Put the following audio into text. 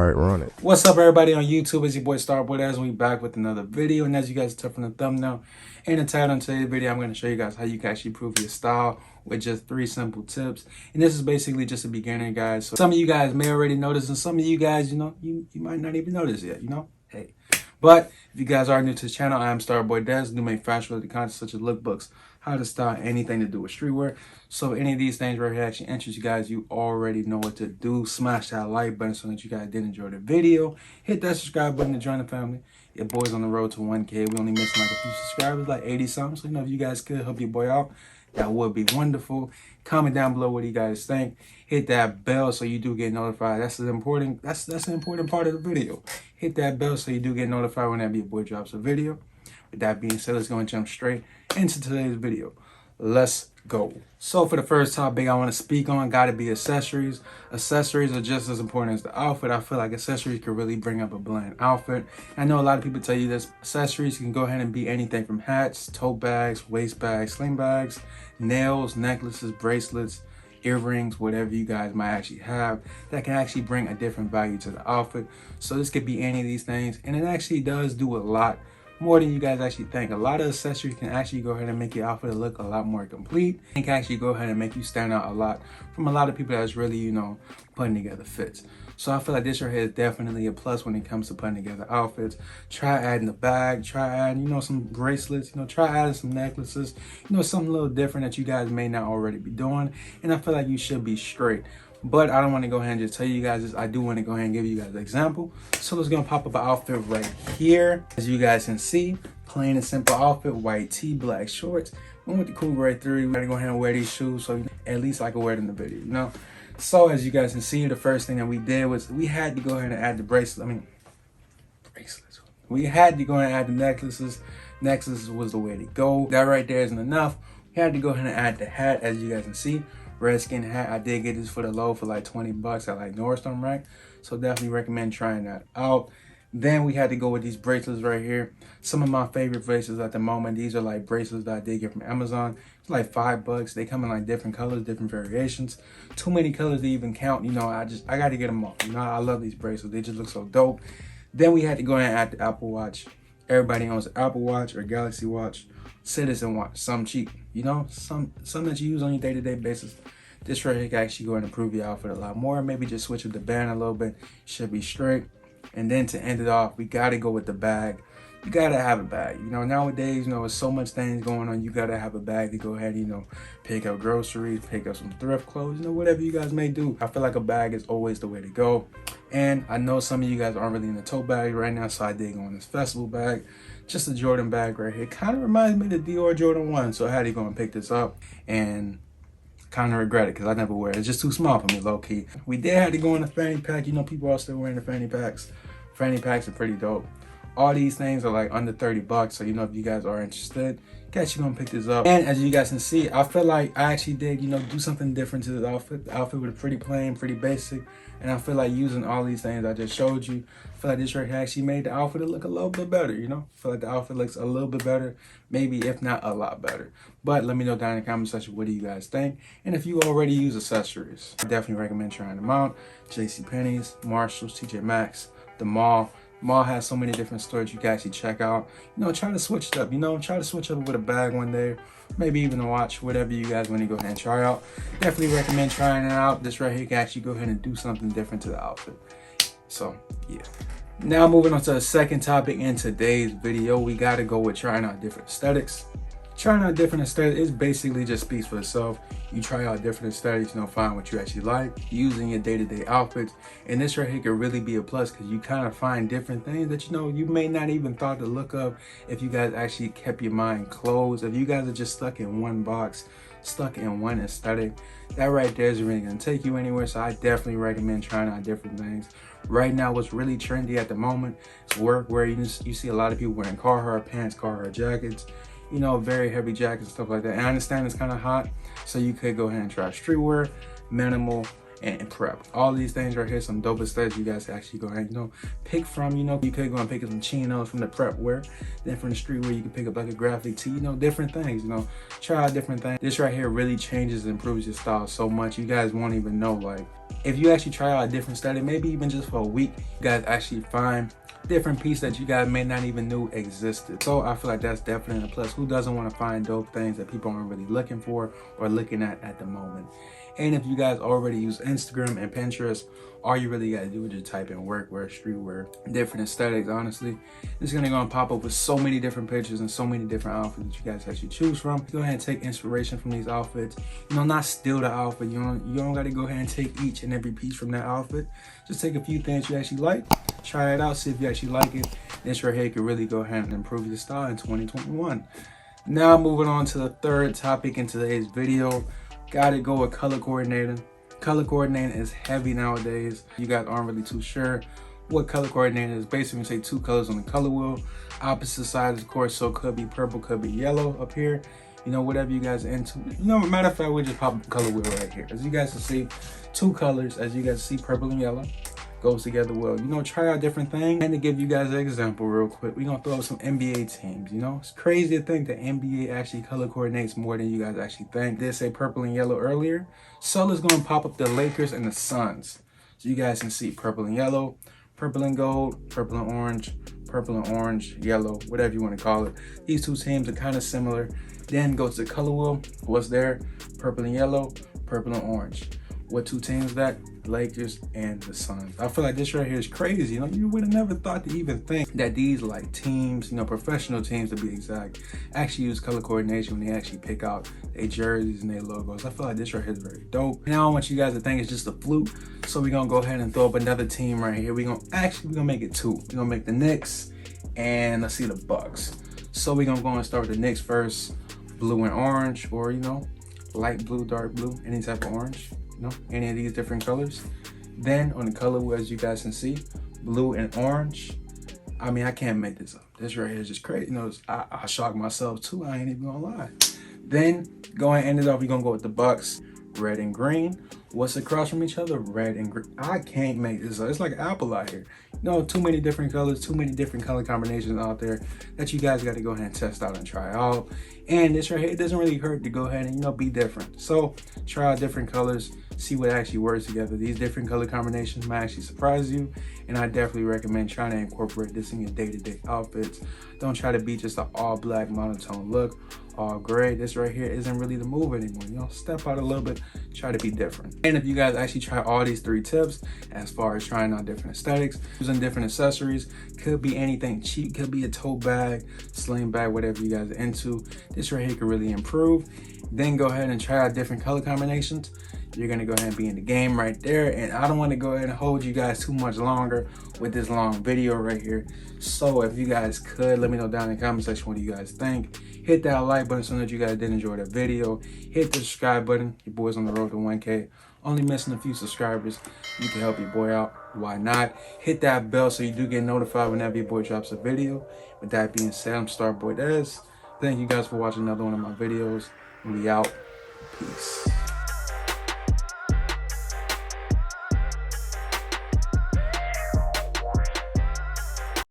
All right, we're on it. What's up, everybody on YouTube? It's your boy me-starboydez. We back with another video, and as you guys can tell from the thumbnail and the title on today's video, I'm going to show you guys how you can actually improve your style with just 3 simple tips. And this is basically just a beginner, guys. So some of you guys may already notice, and some of you guys, you might not even notice yet. Hey. But if you guys are new to the channel, I am me-starboydez. Do make fashion-related content such as lookbooks, how to style, anything to do with streetwear. So any of these things right here actually interest you guys, you already know what to do. Smash that like button so that you guys did enjoy the video. Hit that subscribe button to join the family. Your boy's on the road to 1K. We only missing like a few subscribers, like 80 something. So if you guys could help your boy out, that would be wonderful. Comment down below what you guys think. Hit that bell so you do get notified. That's an important part of the video. Hit that bell so you do get notified whenever your boy drops a video. With that being said, let's go and jump straight into today's video. Let's go. So for the first topic I want to speak on, gotta be accessories. Accessories are just as important as the outfit. I feel like accessories can really bring up a bland outfit. I know a lot of people tell you this. Accessories can go ahead and be anything from hats, tote bags, waist bags, sling bags, nails, necklaces, bracelets, earrings, whatever you guys might actually have that can actually bring a different value to the outfit. So this could be any of these things, and it actually does do a lot more than you guys actually think. A lot of accessories can actually go ahead and make your outfit look a lot more complete, and can actually go ahead and make you stand out a lot from a lot of people that's really, putting together fits. So I feel like this right here is definitely a plus when it comes to putting together outfits. Try adding a bag, try adding, some bracelets, try adding some necklaces, something a little different that you guys may not already be doing. And I feel like you should be straight. But I don't want to go ahead and just tell you guys this. I do want to go ahead and give you guys an example. So let's go pop up an outfit right here. As you guys can see, plain and simple outfit, white tee, black shorts. Went with the cool right through. I'm going to go ahead and wear these shoes so at least I can wear it in the video, So as you guys can see, the first thing that we did was we had to go ahead and add the bracelets. We had to go ahead and add the necklaces. Necklaces was the way to go. That right there isn't enough. We had to go ahead and add the hat, as you guys can see. Redskin hat. I did get this for the low for like 20 bucks at like Nordstrom rack. So definitely recommend trying that out. Then we had to go with these bracelets right here. Some of my favorite bracelets at the moment. These are like bracelets that I did get from Amazon. It's like 5 bucks. They come in like different colors, different variations. Too many colors to even count. I got to get them all. I love these bracelets. They just look so dope. Then we had to go ahead and add the Apple Watch. Everybody owns an Apple Watch or Galaxy Watch. Citizen Watch, some cheap, some that you use on your day-to-day basis. This right here can actually go and improve your outfit a lot more. Maybe just switch up the band a little bit. Should be straight. And then to end it off, we gotta go with the bag. You gotta have a bag. Nowadays, there's so much things going on. You gotta have a bag to go ahead, pick up groceries, pick up some thrift clothes, whatever you guys may do. I feel like a bag is always the way to go. And I know some of you guys aren't really in the tote bag right now, so I did go on this festival bag. Just a Jordan bag right here. Kind of reminds me of the Dior Jordan 1, so I had to go and pick this up. And kind of regret it because I never wear it. It's just too small for me, low key. We did have to go in a fanny pack. People are still wearing the fanny packs. Fanny packs are pretty dope. All these things are like under 30 bucks. So, if you guys are interested, guess you're going to pick this up. And as you guys can see, I feel like I actually did, do something different to the outfit. The outfit was pretty plain, pretty basic. And I feel like using all these things I just showed you, I feel like this right here actually made the outfit look a little bit better, I feel like the outfit looks a little bit better, maybe if not a lot better. But let me know down in the comment section, what do you guys think? And if you already use accessories, I definitely recommend trying them out. JCPenney's, Marshalls, TJ Maxx, the mall. Mall has so many different stores you can actually check out. Try to switch it up. Try to switch up with a bag one day, maybe even a watch, whatever you guys want to go ahead and try out. Definitely recommend trying it out. This right here can actually go ahead and do something different to the outfit. So yeah. Now moving on to the second topic in today's video, we got to go with trying out different aesthetics. Trying out different aesthetics is basically just speaks for itself. You try out different aesthetics, find what you actually like, using your day-to-day outfits. And this right here could really be a plus because you kind of find different things that you may not even thought to look up if you guys actually kept your mind closed. If you guys are just stuck in one box, stuck in one aesthetic, that right there isn't really gonna take you anywhere. So I definitely recommend trying out different things. Right now, what's really trendy at the moment is workwear. You see a lot of people wearing Carhartt pants, Carhartt jackets, very heavy jackets and stuff like that. And I understand it's kind of hot, so you could go ahead and try streetwear, minimal, and prep. All these things right here, some dope aesthetics you guys actually go ahead and pick from. You could go and pick up some chinos from the prep wear. Then from the streetwear, you can pick up like a graphic tee, different things, try out different things. This right here really changes and improves your style so much. You guys won't even know, like, if you actually try out a different aesthetic, maybe even just for a week, you guys actually find different pieces that you guys may not even knew existed. So I feel like that's definitely a plus. Who doesn't want to find dope things that people aren't really looking for or looking at the moment? And if you guys already use Instagram and Pinterest, all you really gotta do is just type in workwear, streetwear, different aesthetics. Honestly, it's gonna pop up with so many different pictures and so many different outfits that you guys actually choose from. Go ahead and take inspiration from these outfits. You know, not steal the outfit. You don't gotta go ahead and take each and every piece from that outfit. Just take a few things you actually like, try it out, see if you actually like it. This right here could really go ahead and improve your style in 2021. Now moving on to the third topic in today's video. Gotta go with color coordinating. Color coordinating is heavy nowadays. You guys aren't really too sure what color coordinating is. Basically, we say two colors on the color wheel, opposite sides, of course, so could be purple, could be yellow up here. You know, whatever you guys are into. You know, matter of fact, we just pop the color wheel right here. As you guys can see, two colors, as you guys see, purple and yellow, goes together well. You know, try out different things. And to give you guys an example real quick, we're gonna throw up some NBA teams. You know, it's crazy to think that NBA actually color coordinates more than you guys actually think. Did say purple and yellow earlier, so let's go and pop up the Lakers and the Suns, so you guys can see purple and yellow, purple and gold, purple and orange, yellow, whatever you want to call it. These two teams are kind of similar. Then go to the color wheel. What's there? Purple and yellow, purple and orange. What two teams that? Lakers and the Suns. I feel like this right here is crazy. You know, you would have never thought to even think that these like teams, you know, professional teams to be exact, actually use color coordination when they actually pick out their jerseys and their logos. I feel like this right here is very dope. Now I want you guys to think it's just a fluke. So we're gonna go ahead and throw up another team right here. We're gonna make it two. We're gonna make the Knicks and let's see the Bucks. So we're gonna go and start with the Knicks first. Blue and orange, or you know, light blue, dark blue, any type of orange. You know, any of these different colors. Then on the color wheel, as you guys can see, blue and orange. I mean, I can't make this up. This right here is just crazy. You know, I shocked myself too. I ain't even gonna lie. Then go ahead and end it off. We're gonna go with the Bucks, red and green. What's across from each other? Red and green. I can't make this up. It's like an apple out here. You know, too many different colors, too many different color combinations out there that you guys got to go ahead and test out and try out. And this right here, it doesn't really hurt to go ahead and, you know, be different. So try out different colors, see what actually works together. These different color combinations might actually surprise you. And I definitely recommend trying to incorporate this in your day-to-day outfits. Don't try to be just an all black monotone look, all gray. This right here isn't really the move anymore. You know, step out a little bit, try to be different. And if you guys actually try all these three tips, as far as trying out different aesthetics, using different accessories, could be anything cheap, could be a tote bag, sling bag, whatever you guys are into. This right here could really improve. Then go ahead and try out different color combinations. You're gonna go ahead and be in the game right there. And I don't want to go ahead and hold you guys too much longer with this long video right here. So if you guys could, let me know down in the comment section what you guys think. Hit that like button so that you guys did enjoy the video. Hit the subscribe button. Your boy's on the road to 1K. Only missing a few subscribers. You can help your boy out. Why not? Hit that bell so you do get notified whenever your boy drops a video. With that being said, I'm me-starboydez. Thank you guys for watching another one of my videos. We out. Peace.